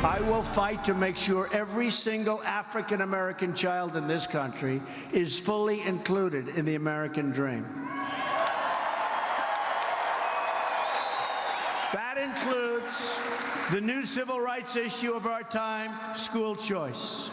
I will fight to make sure every single African-American child in this country is fully included in the American dream. That includes the new civil rights issue of our time, school choice.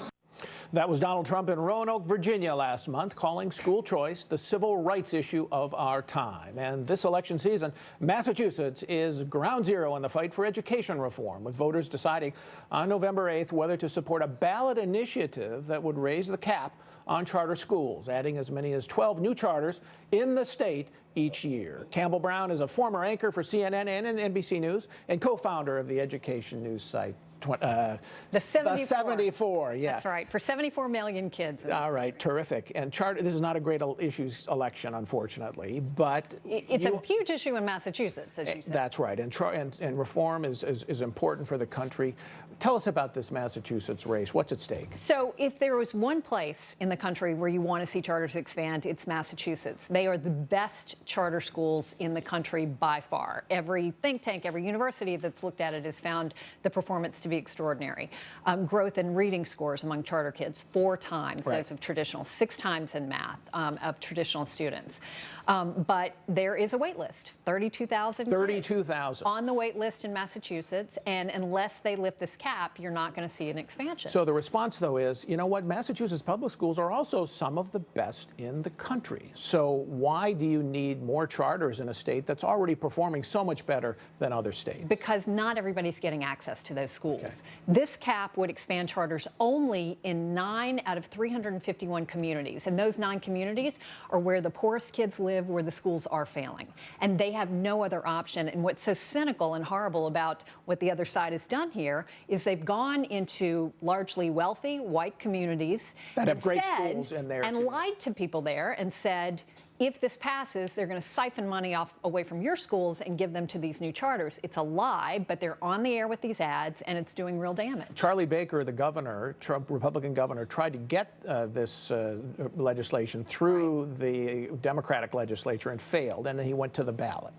That was Donald Trump in Roanoke, Virginia last month, calling school choice the civil rights issue of our time. And this election season, Massachusetts is ground zero in the fight for education reform, with voters deciding on November 8th whether to support a ballot initiative that would raise the cap on charter schools, adding as many as 12 new charters in the state each year. Campbell Brown is a former anchor for CNN and NBC News and co-founder of the education news site. The 74, yeah. That's right, for 74 million kids. All right, terrific. And this is not a great issues election, unfortunately, but it's a huge issue in Massachusetts, as you said. That's right, and reform is important for the country. Tell us about this Massachusetts race. What's at stake? So if there was one place in the country where you want to see charters expand, it's Massachusetts. They are the best charter schools in the country by far. Every think tank, every university that's looked at it has found the performance to be extraordinary. Growth in reading scores among charter kids, 4 times those of traditional, 6 times in math of traditional students. But there is a wait list, 32,000 32,000 on the wait list in Massachusetts, and unless they lift this cap, you're not going to see an expansion. So the response, though, is, you know what, Massachusetts public schools are also some of the best in the country. So why do you need more charters in a state that's already performing so much better than other states? Because not everybody's getting access to those schools. Okay. This cap would expand charters only in 9 out of 351 communities. And those 9 communities are where the poorest kids live, where the schools are failing. And they have no other option. And what's so cynical and horrible about what the other side has done here is they've gone into largely wealthy white communities that have great schools in there and lied to people there and said, if this passes, they're going to siphon money away from your schools and give them to these new charters. It's a lie, but they're on the air with these ads, and it's doing real damage. Charlie Baker, the governor, Trump Republican governor, tried to get this legislation through the Democratic legislature and failed, and then he went to the ballot.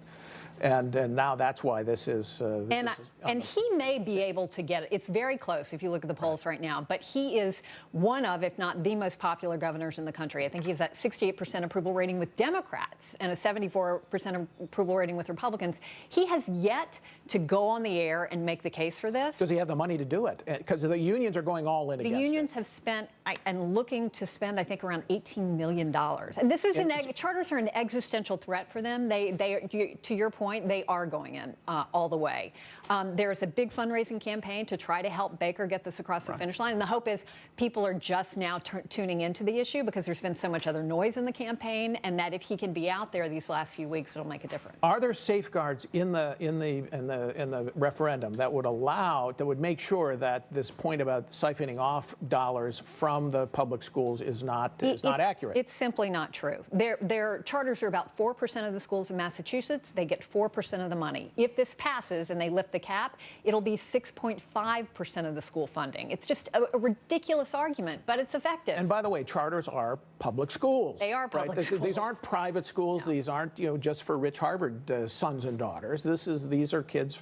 And now that's why this is. And he may be able to get it. It's very close if you look at the polls right now. But he is one of, if not the most popular governors in the country. I think he's at 68% approval rating with Democrats and a 74% approval rating with Republicans. He has yet to go on the air and make the case for this. Does he have the money to do it? Because the unions are going all in against it. The unions have spent and looking to spend, I think, around $18 million. And this is charters are an existential threat for them. To your point, they are going in all the way. There's a big fundraising campaign to try to help Baker get this across the finish line. And the hope is people are just now tuning into the issue because there's been so much other noise in the campaign, and that if he can be out there these last few weeks, it'll make a difference. Are there safeguards in the referendum that would make sure that this point about siphoning off dollars from the public schools is not accurate? It's simply not true. Their charters are about 4% of the schools in Massachusetts. They get 4% of the money. If this passes and they lift the cap, it'll be 6.5% of the school funding. It's just a ridiculous argument, but it's effective. And by the way, charters are public schools. They are public schools. These aren't private schools. No. These aren't just for rich Harvard sons and daughters. These are kids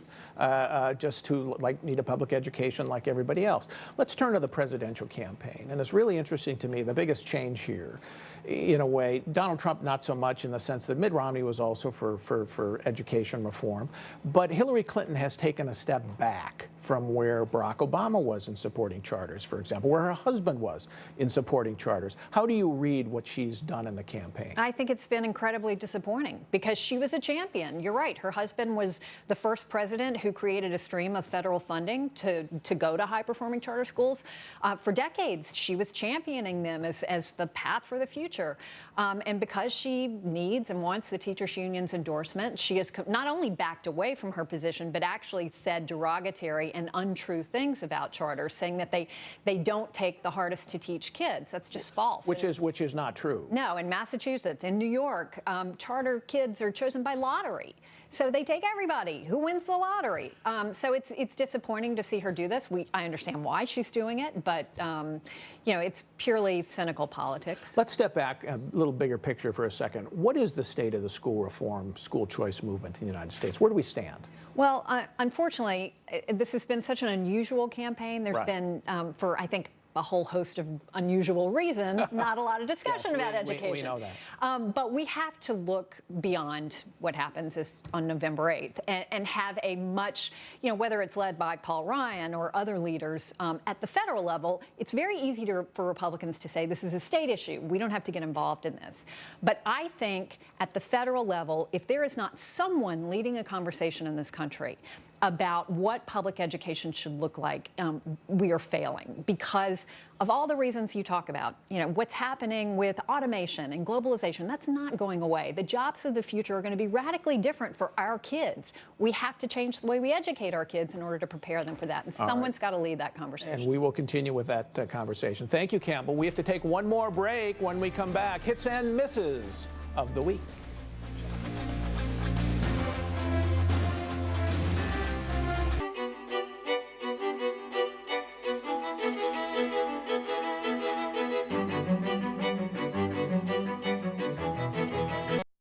just who need a public education like everybody else. Let's turn to the presidential campaign, and it's really interesting to me. The biggest change here, in a way, Donald Trump not so much in the sense that Mitt Romney was also for education reform, but Hillary Clinton has taken a step back from where Barack Obama was in supporting charters, for example, where her husband was in supporting charters. How do you read what she's done in the campaign? I think it's been incredibly disappointing because she was a champion. You're right. Her husband was the first president who created a stream of federal funding to go to high-performing charter schools. For decades, she was championing them as the path for the future. And because she needs and wants the teachers union's endorsement, she has not only backed away from her position, but actually said derogatory and untrue things about charters, saying that they don't take the hardest to teach kids. That's just false. Which is not true. No, in Massachusetts, in New York, charter kids are chosen by lottery. So they take everybody who wins the lottery. So it's disappointing to see her do this. I understand why she's doing it, but it's purely cynical politics. Let's step back a little bigger picture for a second. What is the state of the school reform, school choice movement in the United States? Where do we stand? Well, unfortunately, this has been such an unusual campaign. There's Right. been, for I think, a whole host of unusual reasons, not a lot of discussion about education. We know that. But we have to look beyond what happens on November 8th and have a much, whether it's led by Paul Ryan or other leaders at the federal level, it's very easy for Republicans to say this is a state issue. We don't have to get involved in this. But I think at the federal level, if there is not someone leading a conversation in this country about what public education should look like, we are failing because of all the reasons you talk about. What's happening with automation and globalization, that's not going away. The jobs of the future are going to be radically different for our kids. We have to change the way we educate our kids in order to prepare them for that. And someone's got to lead that conversation. And we will continue with that conversation. Thank you, Campbell. We have to take one more break. When we come back, hits and misses of the week.